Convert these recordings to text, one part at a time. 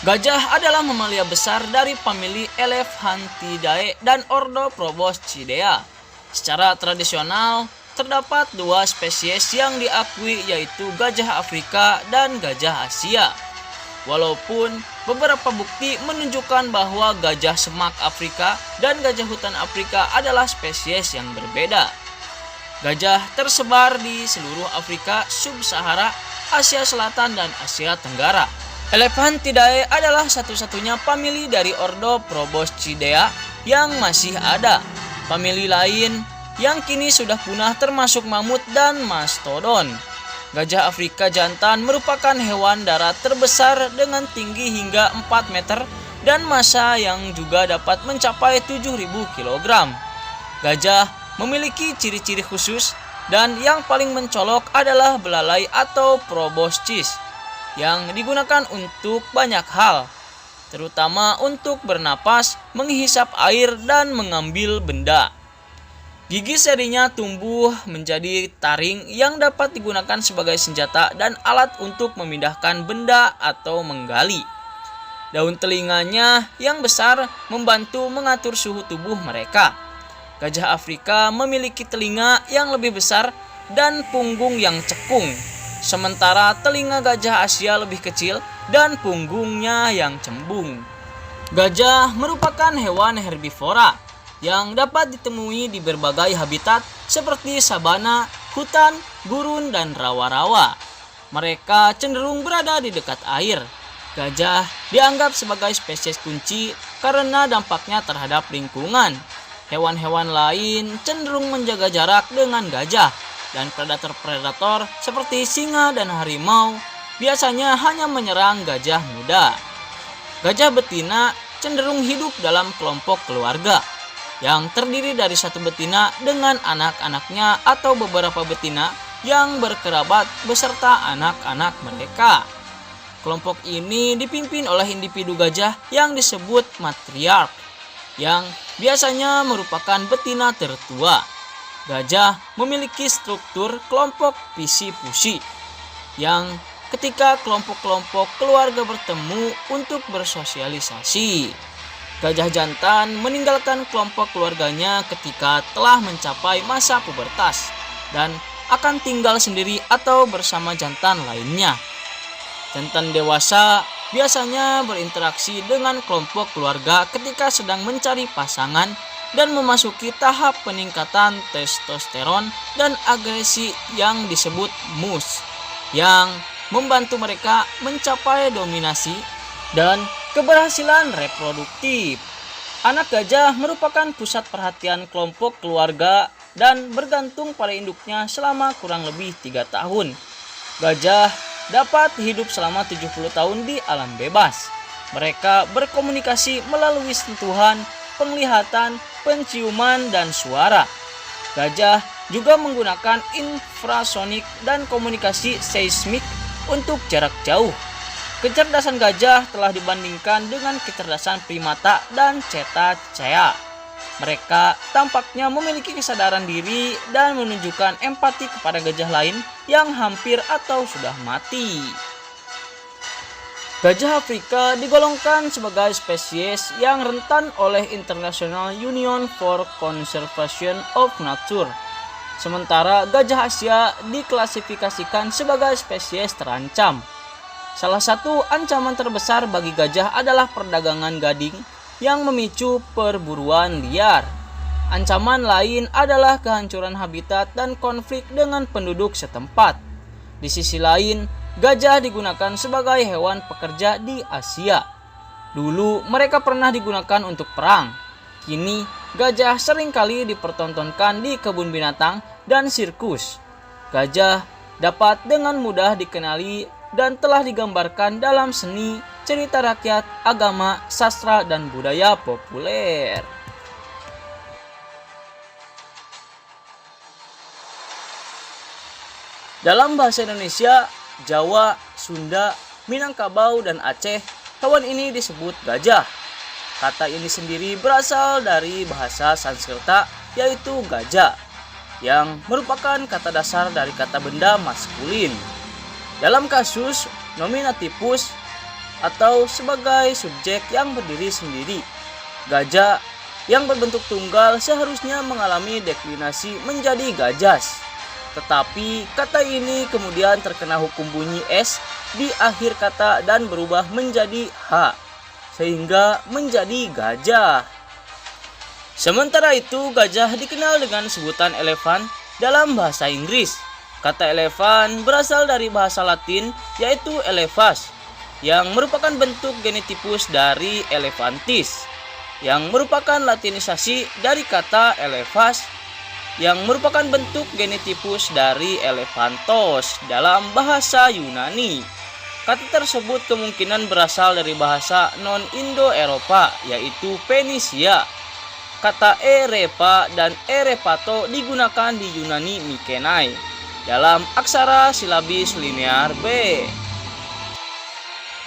Gajah adalah mamalia besar dari famili Elephantidae dan ordo Proboscidea. Secara tradisional, terdapat dua spesies yang diakui, yaitu gajah Afrika dan gajah Asia. Walaupun beberapa bukti menunjukkan bahwa gajah semak Afrika dan gajah hutan Afrika adalah spesies yang berbeda. Gajah tersebar di seluruh Afrika sub-Sahara, Asia Selatan, dan Asia Tenggara. Elephantidae adalah satu-satunya famili dari ordo Proboscidea yang masih ada. Famili lain yang kini sudah punah termasuk mamut dan mastodon. Gajah Afrika jantan merupakan hewan darat terbesar dengan tinggi hingga 4 meter dan massa yang juga dapat mencapai 7.000 kg. Gajah memiliki ciri-ciri khusus dan yang paling mencolok adalah belalai atau proboscis yang digunakan untuk banyak hal, terutama untuk bernapas, menghisap air, dan mengambil benda. Gigi serinya tumbuh menjadi taring yang dapat digunakan sebagai senjata dan alat untuk memindahkan benda atau menggali. Daun telinganya yang besar membantu mengatur suhu tubuh mereka. Gajah Afrika memiliki telinga yang lebih besar dan punggung yang cekung, sementara telinga gajah Asia lebih kecil dan punggungnya yang cembung. Gajah merupakan hewan herbivora yang dapat ditemui di berbagai habitat seperti sabana, hutan, gurun, dan rawa-rawa. Mereka cenderung berada di dekat air. Gajah dianggap sebagai spesies kunci karena dampaknya terhadap lingkungan. Hewan-hewan lain cenderung menjaga jarak dengan gajah, dan predator-predator seperti singa dan harimau biasanya hanya menyerang gajah muda. Gajah betina cenderung hidup dalam kelompok keluarga yang terdiri dari satu betina dengan anak-anaknya atau beberapa betina yang berkerabat beserta anak-anak mereka. Kelompok ini dipimpin oleh individu gajah yang disebut matriark, yang biasanya merupakan betina tertua. Gajah memiliki struktur kelompok pisi-pusi yang ketika kelompok-kelompok keluarga bertemu untuk bersosialisasi. Gajah jantan meninggalkan kelompok keluarganya ketika telah mencapai masa pubertas dan akan tinggal sendiri atau bersama jantan lainnya. Jantan dewasa biasanya berinteraksi dengan kelompok keluarga ketika sedang mencari pasangan dan memasuki tahap peningkatan testosteron dan agresi yang disebut mus, yang membantu mereka mencapai dominasi dan keberhasilan reproduktif. Anak gajah merupakan pusat perhatian kelompok keluarga dan bergantung pada induknya selama kurang lebih 3 tahun. Gajah dapat hidup selama 70 tahun di alam bebas. Mereka berkomunikasi melalui sentuhan, penglihatan, penciuman, dan suara. Gajah juga menggunakan infrasonik dan komunikasi seismik untuk jarak jauh. Kecerdasan gajah telah dibandingkan dengan kecerdasan primata dan cetacea. Mereka tampaknya memiliki kesadaran diri dan menunjukkan empati kepada gajah lain yang hampir atau sudah mati. Gajah Afrika digolongkan sebagai spesies yang rentan oleh International Union for Conservation of Nature. Sementara gajah Asia diklasifikasikan sebagai spesies terancam. Salah satu ancaman terbesar bagi gajah adalah perdagangan gading yang memicu perburuan liar. Ancaman lain adalah kehancuran habitat dan konflik dengan penduduk setempat. Di sisi lain, gajah digunakan sebagai hewan pekerja di Asia. Dulu mereka pernah digunakan untuk perang. Kini gajah seringkali dipertontonkan di kebun binatang dan sirkus. Gajah dapat dengan mudah dikenali dan telah digambarkan dalam seni, cerita rakyat, agama, sastra, dan budaya populer. Dalam bahasa Indonesia, Jawa, Sunda, Minangkabau, dan Aceh, hewan ini disebut gajah. Kata ini sendiri berasal dari bahasa Sanskerta, yaitu gajah, yang merupakan kata dasar dari kata benda maskulin. Dalam kasus nominativus, atau sebagai subjek yang berdiri sendiri. Gajah yang berbentuk tunggal seharusnya mengalami deklinasi menjadi gajas. Tetapi kata ini kemudian terkena hukum bunyi S di akhir kata dan berubah menjadi H, sehingga menjadi gajah. Sementara itu, gajah dikenal dengan sebutan elephant dalam bahasa Inggris. Kata elephant berasal dari bahasa Latin yaitu elephas, yang merupakan bentuk genetipus dari elephantis, yang merupakan latinisasi dari kata elephas, yang merupakan bentuk genetipus dari elephantos dalam bahasa Yunani. Kata tersebut kemungkinan berasal dari bahasa non-Indo-Eropa yaitu Fenisia. Kata erepa dan erepato digunakan di Yunani Mykenae dalam aksara silabis linear B.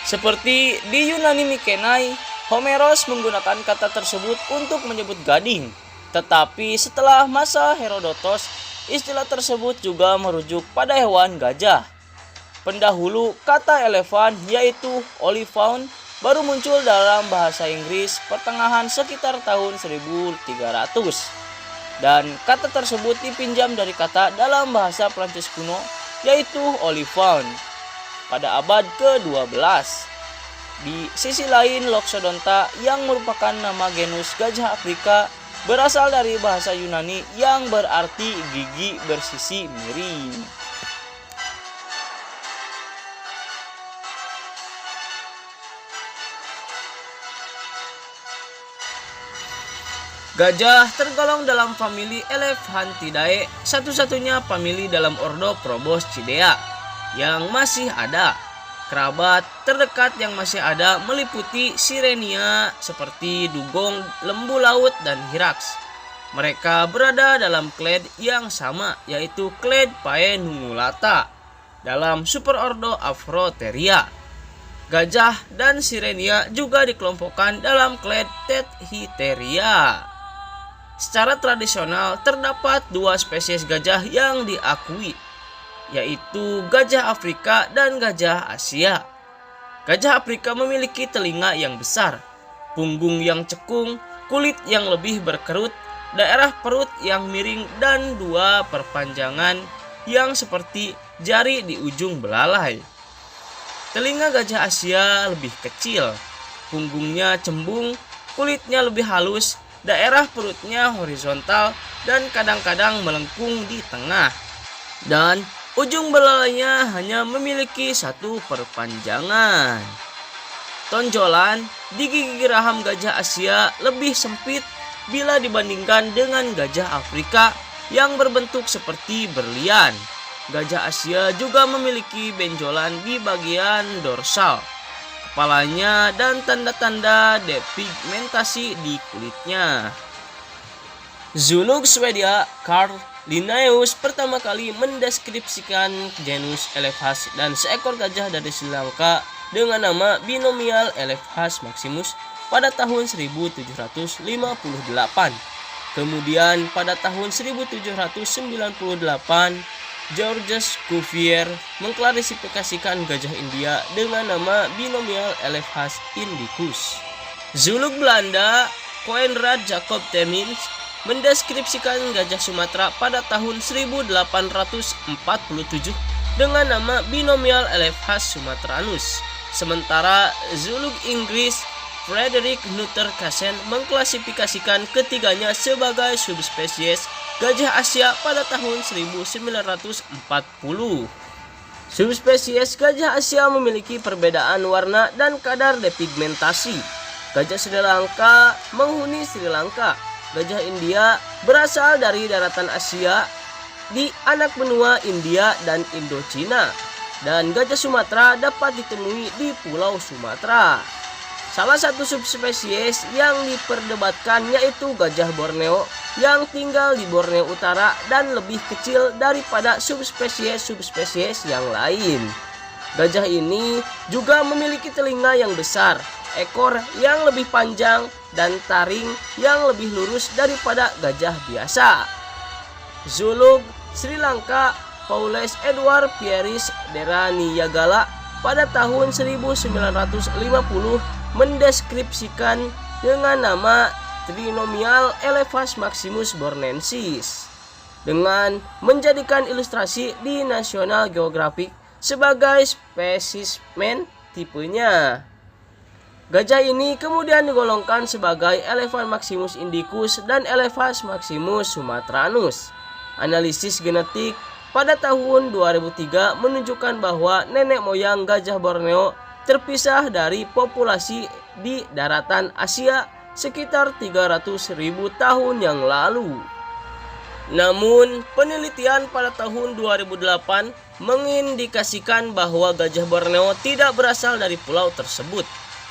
Seperti di Yunani Mykenae, Homeros menggunakan kata tersebut untuk menyebut gading. Tetapi setelah masa Herodotos, istilah tersebut juga merujuk pada hewan gajah. Pendahulu kata elephant yaitu oliphaunt baru muncul dalam bahasa Inggris pertengahan sekitar tahun 1300. Dan kata tersebut dipinjam dari kata dalam bahasa Prancis kuno yaitu oliphaunt pada abad ke-12. Di sisi lain, Loxodonta yang merupakan nama genus gajah Afrika berasal dari bahasa Yunani yang berarti gigi bersisi miring. Gajah tergolong dalam famili Elephantidae, satu-satunya famili dalam ordo Proboscidea yang masih ada. Kerabat terdekat yang masih ada meliputi Sirenia seperti dugong, lembu laut, dan hyrax. Mereka berada dalam clade yang sama yaitu clade Paenungulata dalam superordo Afrotheria. Gajah dan Sirenia juga dikelompokkan dalam clade Tethiteria. Secara tradisional terdapat dua spesies gajah yang diakui, yaitu gajah Afrika dan gajah Asia. Gajah Afrika memiliki telinga yang besar, punggung yang cekung, kulit yang lebih berkerut, daerah perut yang miring, dan dua perpanjangan yang seperti jari di ujung belalai. Telinga gajah Asia lebih kecil, punggungnya cembung, kulitnya lebih halus, daerah perutnya horizontal dan kadang-kadang melengkung di tengah. Dan ujung belalainya hanya memiliki satu perpanjangan. Tonjolan di gigi raham gajah Asia lebih sempit bila dibandingkan dengan gajah Afrika yang berbentuk seperti berlian. Gajah Asia juga memiliki benjolan di bagian dorsal kepalanya dan tanda-tanda depigmentasi di kulitnya. Zoolog Swedia Carl Linnaeus pertama kali mendeskripsikan genus Elephas dan seekor gajah dari Sri Lanka dengan nama binomial Elephas maximus pada tahun 1758. Kemudian pada tahun 1798 Georges Cuvier mengklasifikasikan gajah India dengan nama binomial Elephas indicus. Zoolog Belanda Coenraad Jacob Temminck mendeskripsikan gajah Sumatera pada tahun 1847 dengan nama binomial Elephas sumatranus. Sementara zoolog Inggris Frederick Nutter Cassin mengklasifikasikan ketiganya sebagai subspesies gajah Asia pada tahun 1940. Subspesies gajah Asia memiliki perbedaan warna dan kadar depigmentasi. Gajah Sri Lanka menghuni Sri Lanka. Gajah India berasal dari daratan Asia di anak benua India dan Indochina. Dan gajah Sumatera dapat ditemui di Pulau Sumatera. Salah satu subspesies yang diperdebatkan yaitu gajah Borneo yang tinggal di Borneo Utara dan lebih kecil daripada subspesies yang lain. Gajah ini juga memiliki telinga yang besar, ekor yang lebih panjang, dan taring yang lebih lurus daripada gajah biasa. Zoolog Sri Lanka Paules Edward Pieris Deraniyagala pada tahun 1950 mendeskripsikan dengan nama Trinomial Elephas Maximus bornensis dengan menjadikan ilustrasi di National Geographic sebagai spesimen tipenya. Gajah ini kemudian digolongkan sebagai Elephas Maximus indicus dan Elephas Maximus sumatranus. Analisis genetik pada tahun 2003 menunjukkan bahwa nenek moyang gajah Borneo terpisah dari populasi di daratan Asia sekitar 300.000 tahun yang lalu. Namun, penelitian pada tahun 2008 mengindikasikan bahwa gajah Borneo tidak berasal dari pulau tersebut,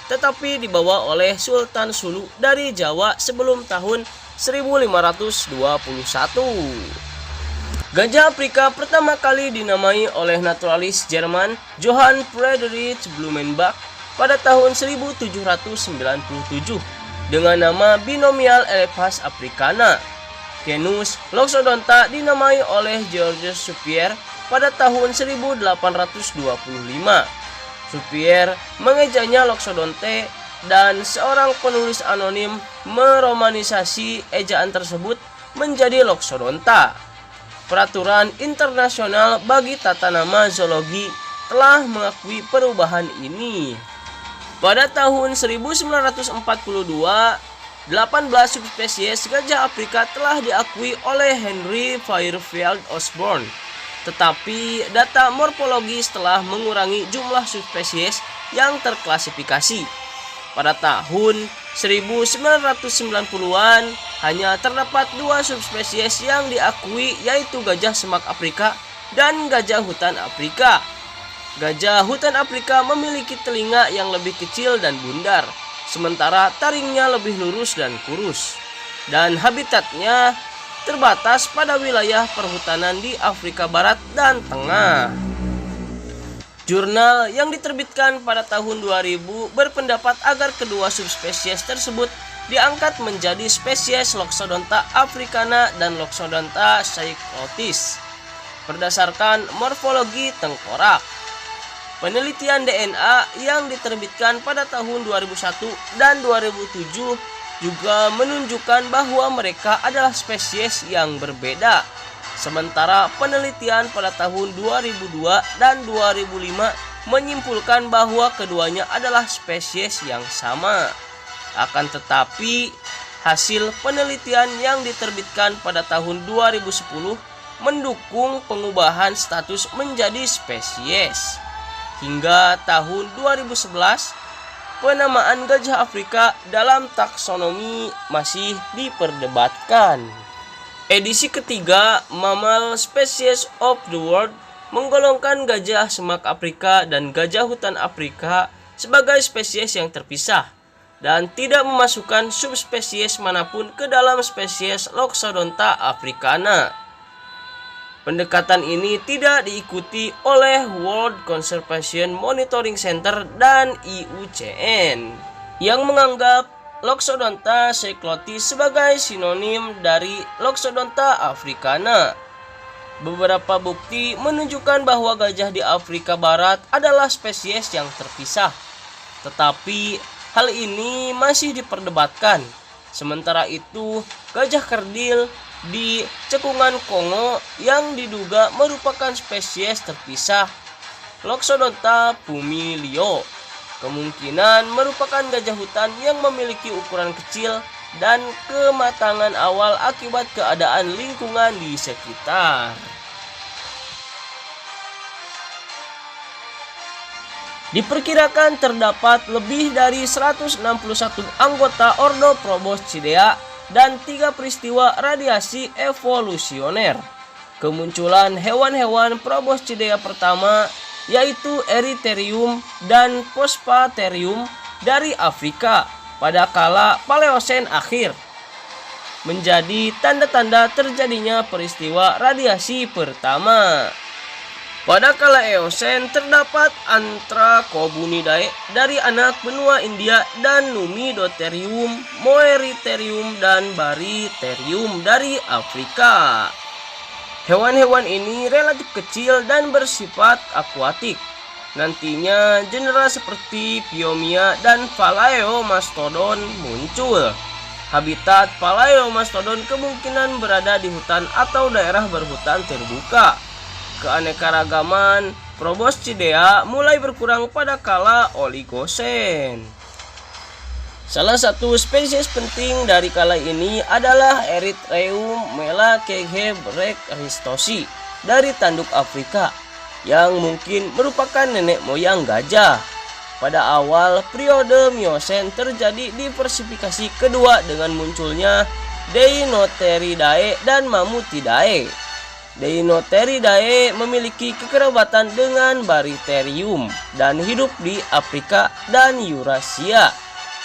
tetapi dibawa oleh Sultan Sulu dari Jawa sebelum tahun 1521. Gajah Afrika pertama kali dinamai oleh naturalis Jerman Johann Friedrich Blumenbach pada tahun 1797 dengan nama Binomial Elephas africana. Genus Loxodonta dinamai oleh Georges Cuvier pada tahun 1825. Cuvier mengejanya Loxodonte dan seorang penulis anonim meromanisasi ejaan tersebut menjadi Loxodonta. Peraturan internasional bagi tata nama zoologi telah mengakui perubahan ini. Pada tahun 1942, 18 subspesies gajah Afrika telah diakui oleh Henry Fairfield Osborn. Tetapi data morfologis telah mengurangi jumlah subspesies yang terklasifikasi. Pada tahun 1990-an hanya terdapat 2 subspesies yang diakui, yaitu gajah semak Afrika dan gajah hutan Afrika. Gajah hutan Afrika memiliki telinga yang lebih kecil dan bundar, sementara taringnya lebih lurus dan kurus. Dan habitatnya terbatas pada wilayah perhutanan di Afrika Barat dan Tengah. Jurnal yang diterbitkan pada tahun 2000 berpendapat agar kedua subspesies tersebut diangkat menjadi spesies Loxodonta africana dan Loxodonta cyclotis berdasarkan morfologi tengkorak. Penelitian DNA yang diterbitkan pada tahun 2001 dan 2007 juga menunjukkan bahwa mereka adalah spesies yang berbeda. Sementara penelitian pada tahun 2002 dan 2005 menyimpulkan bahwa keduanya adalah spesies yang sama. Akan tetapi, hasil penelitian yang diterbitkan pada tahun 2010 mendukung pengubahan status menjadi spesies. Hingga tahun 2011, penamaan gajah Afrika dalam taksonomi masih diperdebatkan. Edisi ketiga Mammal Species of the World menggolongkan gajah semak Afrika dan gajah hutan Afrika sebagai spesies yang terpisah dan tidak memasukkan subspesies manapun ke dalam spesies Loxodonta africana. Pendekatan ini tidak diikuti oleh World Conservation Monitoring Center dan IUCN yang menganggap Loxodonta cyclotis sebagai sinonim dari Loxodonta africana. Beberapa bukti menunjukkan bahwa gajah di Afrika Barat adalah spesies yang terpisah, tetapi hal ini masih diperdebatkan. Sementara itu, gajah kerdil di cekungan Kongo yang diduga merupakan spesies terpisah Loxodonta pumilio kemungkinan merupakan gajah hutan yang memiliki ukuran kecil dan kematangan awal akibat keadaan lingkungan di sekitar. Diperkirakan terdapat lebih dari 161 anggota ordo Proboscidea dan 3 peristiwa radiasi evolusioner. Kemunculan hewan-hewan Proboscidea pertama yaitu Eritherium dan Phospaterium dari Afrika pada kala Paleosen akhir, menjadi tanda-tanda terjadinya peristiwa radiasi pertama. Pada kala Eosen terdapat Anthracombunidae dari anak benua India dan Numidotherium, Moeritherium dan Barytherium dari Afrika. Hewan-hewan ini relatif kecil dan bersifat akuatik. nantinya genera seperti Phiomia dan Phalaenoptodon muncul. Habitat Phalaenoptodon kemungkinan berada di hutan atau daerah berhutan terbuka. Keanekaragaman Proboscidea mulai berkurang pada kala Oligosen. Salah satu spesies penting dari kala ini adalah Erythraeum melakeghebrechristosi dari tanduk Afrika yang mungkin merupakan nenek moyang gajah. Pada awal periode Miosen terjadi diversifikasi kedua dengan munculnya Deinotheridae dan Mammuthidae. Deinotheridae memiliki kekerabatan dengan Barytherium dan hidup di Afrika dan Eurasia.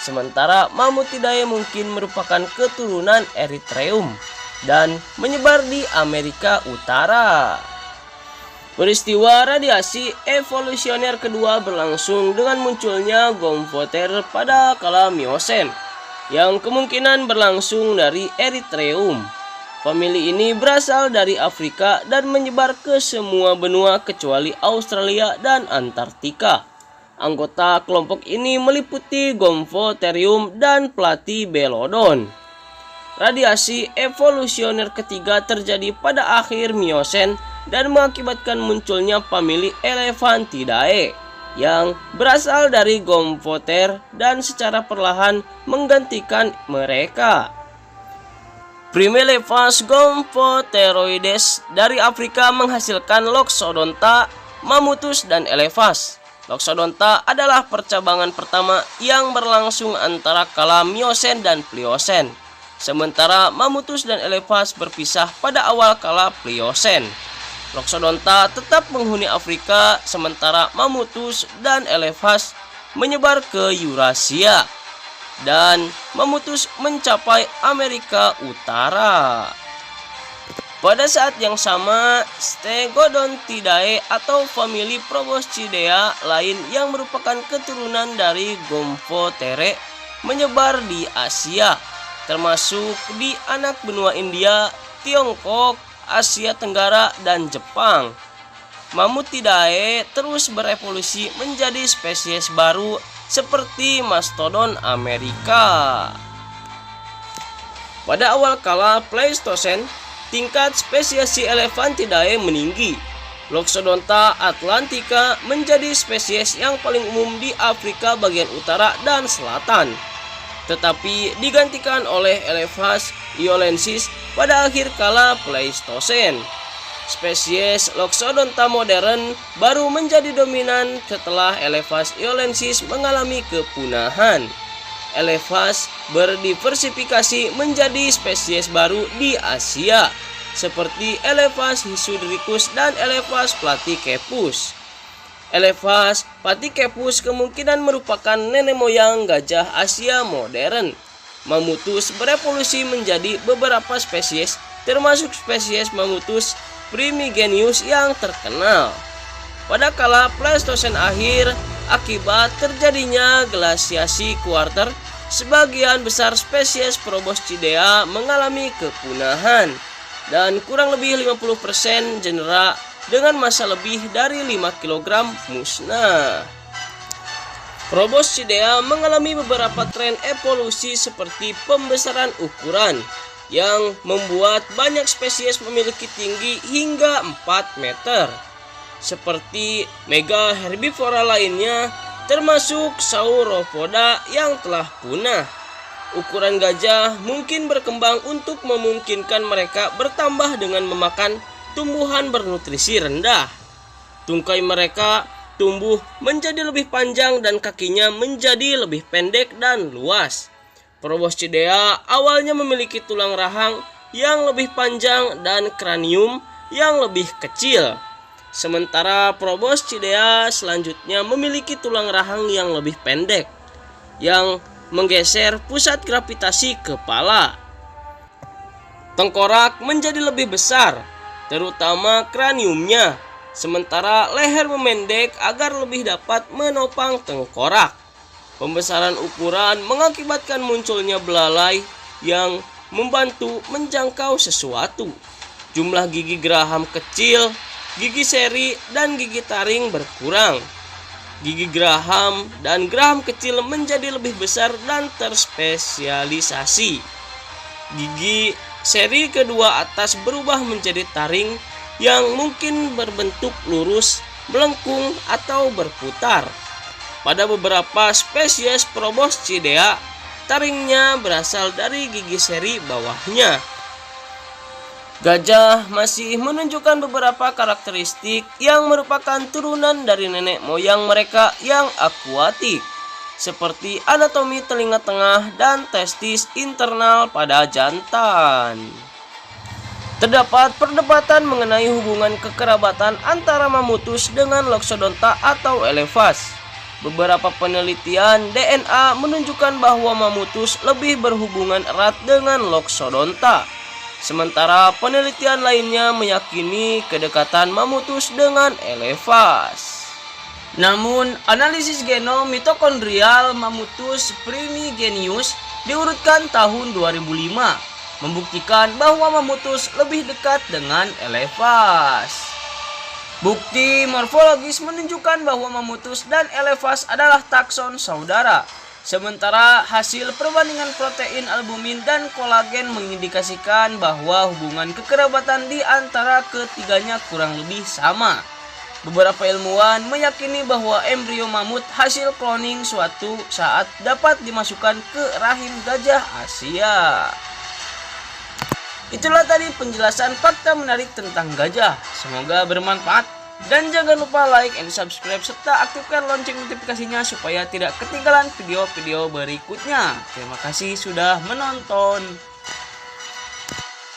Sementara Mammuthidae mungkin merupakan keturunan Erythraeum dan menyebar di Amerika Utara. Peristiwa radiasi evolusioner kedua berlangsung dengan munculnya Gomphotheres pada kala Miosen, yang kemungkinan berlangsung dari Erythraeum. Famili ini berasal dari Afrika dan menyebar ke semua benua kecuali Australia dan Antartika. Anggota kelompok ini meliputi Gomphotherium dan Platybelodon. Radiasi evolusioner ketiga terjadi pada akhir Miosen dan mengakibatkan munculnya famili Elephantidae yang berasal dari Gomphotheres dan secara perlahan menggantikan mereka. Primelepha's Gomphotheroides dari Afrika menghasilkan Loxodonta, Mammuthus, dan Elephas. Loxodonta adalah percabangan pertama yang berlangsung antara kala Miosen dan Pliocene, sementara Mammuthus dan Elephas berpisah pada awal kala Pliocene. Loxodonta tetap menghuni Afrika, sementara Mammuthus dan Elephas menyebar ke Eurasia, dan Mammuthus mencapai Amerika Utara. Pada saat yang sama, Stegodontidae atau famili Proboscidea lain yang merupakan keturunan dari Gomphotheres menyebar di Asia, termasuk di anak benua India, Tiongkok, Asia Tenggara, dan Jepang. Mammuthidae terus berevolusi menjadi spesies baru seperti Mastodon Amerika. Pada awal kala Pleistosen, tingkat spesiasi Elephantidae meninggi. Loxodonta atlantica menjadi spesies yang paling umum di Afrika bagian utara dan selatan, tetapi digantikan oleh Elephas iolensis pada akhir kala Pleistosen. Spesies Loxodonta modern baru menjadi dominan setelah Elephas iolensis mengalami kepunahan. Elephas berdiversifikasi menjadi spesies baru di Asia, seperti Elephas hisudricus dan Elephas platycephalus. Elephas platycephalus kemungkinan merupakan nenek moyang gajah Asia modern. Mammuthus berevolusi menjadi beberapa spesies, termasuk spesies Mammuthus primigenius yang terkenal. Pada kala Pleistosen akhir, akibat terjadinya glasiasi kuarter, sebagian besar spesies Proboscidea mengalami kepunahan, dan kurang lebih 50% genera dengan massa lebih dari 5 kg musnah. Proboscidea mengalami beberapa tren evolusi seperti pembesaran ukuran, yang membuat banyak spesies memiliki tinggi hingga 4 meter, seperti mega herbivora lainnya, termasuk Sauropoda yang telah punah. Ukuran gajah mungkin berkembang untuk memungkinkan mereka bertambah dengan memakan tumbuhan bernutrisi rendah. Tungkai mereka tumbuh menjadi lebih panjang dan kakinya menjadi lebih pendek dan luas. Proboscidea awalnya memiliki tulang rahang yang lebih panjang dan kranium yang lebih kecil. Sementara Proboscidea selanjutnya memiliki tulang rahang yang lebih pendek, yang menggeser pusat gravitasi kepala. Tengkorak menjadi lebih besar, terutama kraniumnya, sementara leher memendek agar lebih dapat menopang tengkorak. Pembesaran ukuran mengakibatkan munculnya belalai yang membantu menjangkau sesuatu. Jumlah gigi geraham kecil, gigi seri, dan gigi taring berkurang. Gigi geraham dan geraham kecil menjadi lebih besar dan terspesialisasi. Gigi seri kedua atas berubah menjadi taring yang mungkin berbentuk lurus, melengkung, atau berputar. Pada beberapa spesies Proboscidea, taringnya berasal dari gigi seri bawahnya. Gajah masih menunjukkan beberapa karakteristik yang merupakan turunan dari nenek moyang mereka yang akuatik, seperti anatomi telinga tengah dan testis internal pada jantan. Terdapat perdebatan mengenai hubungan kekerabatan antara Mammuthus dengan Loxodonta atau Elephas. Beberapa penelitian DNA menunjukkan bahwa Mammuthus lebih berhubungan erat dengan Loxodonta. Sementara penelitian lainnya meyakini kedekatan Mammuthus dengan Elephas. Namun, analisis genom mitokondrial Mammuthus primigenius diurutkan tahun 2005, membuktikan bahwa Mammuthus lebih dekat dengan Elephas. Bukti morfologis menunjukkan bahwa Mammuthus dan Elephas adalah takson saudara. Sementara hasil perbandingan protein albumin dan kolagen mengindikasikan bahwa hubungan kekerabatan di antara ketiganya kurang lebih sama. Beberapa ilmuwan meyakini bahwa embrio mamut hasil cloning suatu saat dapat dimasukkan ke rahim gajah Asia. Itulah tadi penjelasan fakta menarik tentang gajah. Semoga bermanfaat. Dan jangan lupa like and subscribe serta aktifkan lonceng notifikasinya supaya tidak ketinggalan video-video berikutnya. Terima kasih sudah menonton.